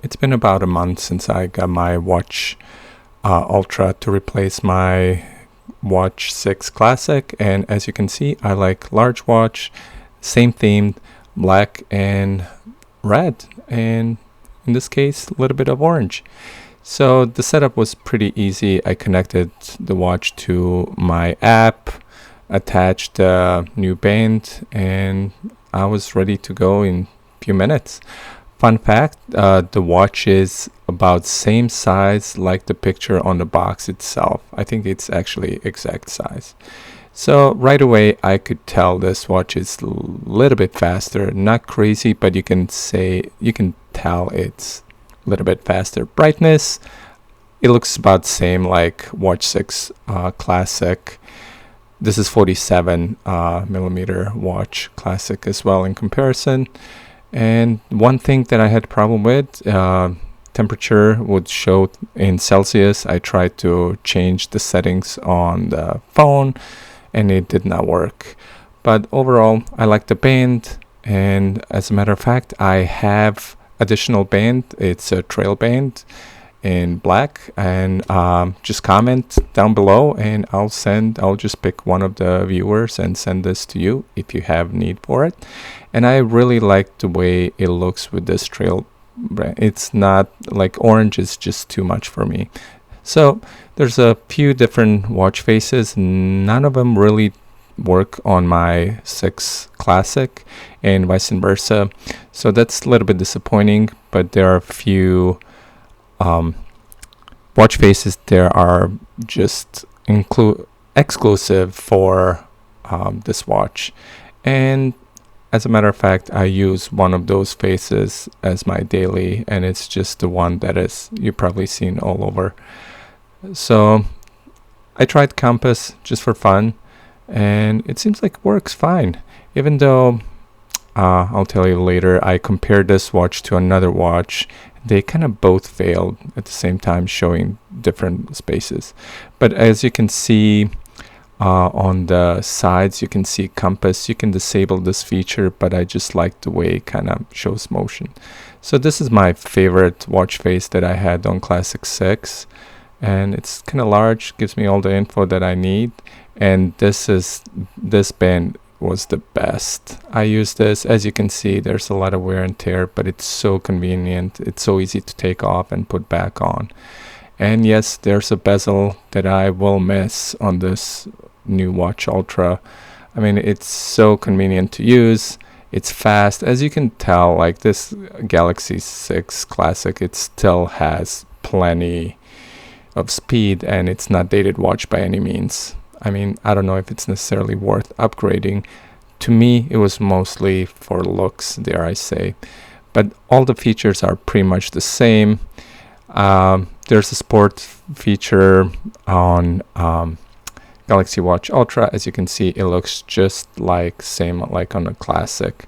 it's been about a month since I got my watch Ultra to replace my watch 6 Classic, and as you can see, I like large watch, same theme, black and red, and in this case a little bit of orange. So the setup was pretty easy. I connected the watch to my app, attached a new band, and I was ready to go in a few minutes. Fun fact, the watch is about same size like the picture on the box itself. I think it's actually exact size. So right away I could tell this watch is a little bit faster, not crazy, but you can tell it's a little bit faster. Brightness, it looks about the same like watch 6 Classic. This is 47 millimeter watch Classic as well in comparison. And one thing that I had a problem with, temperature would show in Celsius. I tried to change the settings on the phone and it did not work. But overall, I like the band, and as a matter of fact, I have additional band. It's a trail band in black, and just comment down below and I'll just pick one of the viewers and send this to you if you have need for it. And I really like the way it looks with this trail brand. It's not like orange is just too much for me. So there's a few different watch faces, none of them really work on my 6 Classic and vice versa, so that's a little bit disappointing. But there are a few watch faces there are just exclusive for this watch, and as a matter of fact, I use one of those faces as my daily, and it's just the one that is you've probably seen all over. So I tried compass just for fun, and it seems like it works fine, even though I'll tell you later, I compared this watch to another watch. They kind of both failed at the same time, showing different spaces. But as you can see on the sides, you can see compass. You can disable this feature, but I just like the way it kind of shows motion. So this is my favorite watch face that I had on Classic 6, and it's kind of large, gives me all the info that I need. And this band was the best. I use this, as you can see, there's a lot of wear and tear, but it's so convenient. It's so easy to take off and put back on. And yes, there's a bezel that I will miss on this new watch Ultra. I mean, it's so convenient to use. It's fast. As you can tell, like this Galaxy 6 Classic, it still has plenty of speed, and it's not dated watch by any means. I mean, I don't know if it's necessarily worth upgrading. To me, it was mostly for looks, dare I say. But all the features are pretty much the same. There's a sport feature on Galaxy Watch Ultra. As you can see, it looks just like same like on a Classic.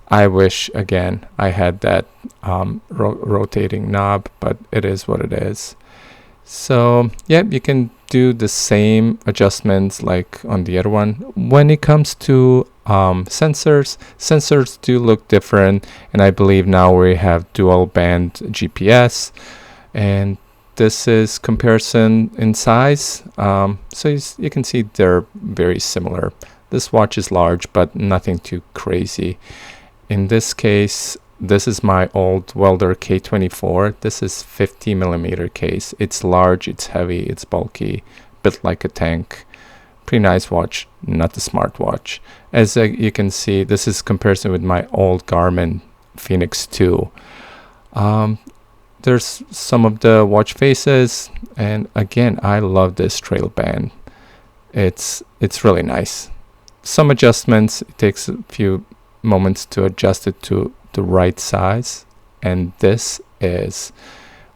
I wish, again, I had that rotating knob, but it is what it is. So yeah, you can do the same adjustments like on the other one. When it comes to sensors do look different, and I believe now we have dual band GPS, and this is comparison in size. So you can see they're very similar. This watch is large, but nothing too crazy. In this case, this is my old Welder K24. This is 50 millimeter case. It's large, it's heavy, it's bulky, built like a tank. Pretty nice watch, not a smartwatch. As you can see, this is comparison with my old Garmin Phoenix 2. There's some of the watch faces, and again, I love this trail band. It's really nice. Some adjustments, it takes a few moments to adjust it to the right size, and this is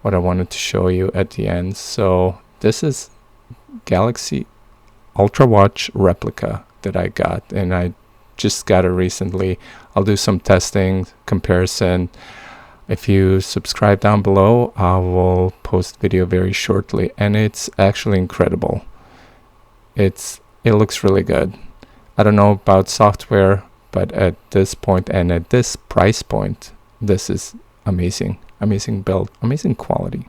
what I wanted to show you at the end. So this is Galaxy Ultra Watch replica that I got, and I just got it recently. I'll do some testing, comparison. If you subscribe down below, I will post video very shortly, and it's actually incredible. It looks really good. I don't know about software, but at this point and at this price point, this is amazing. amazing build, amazing quality.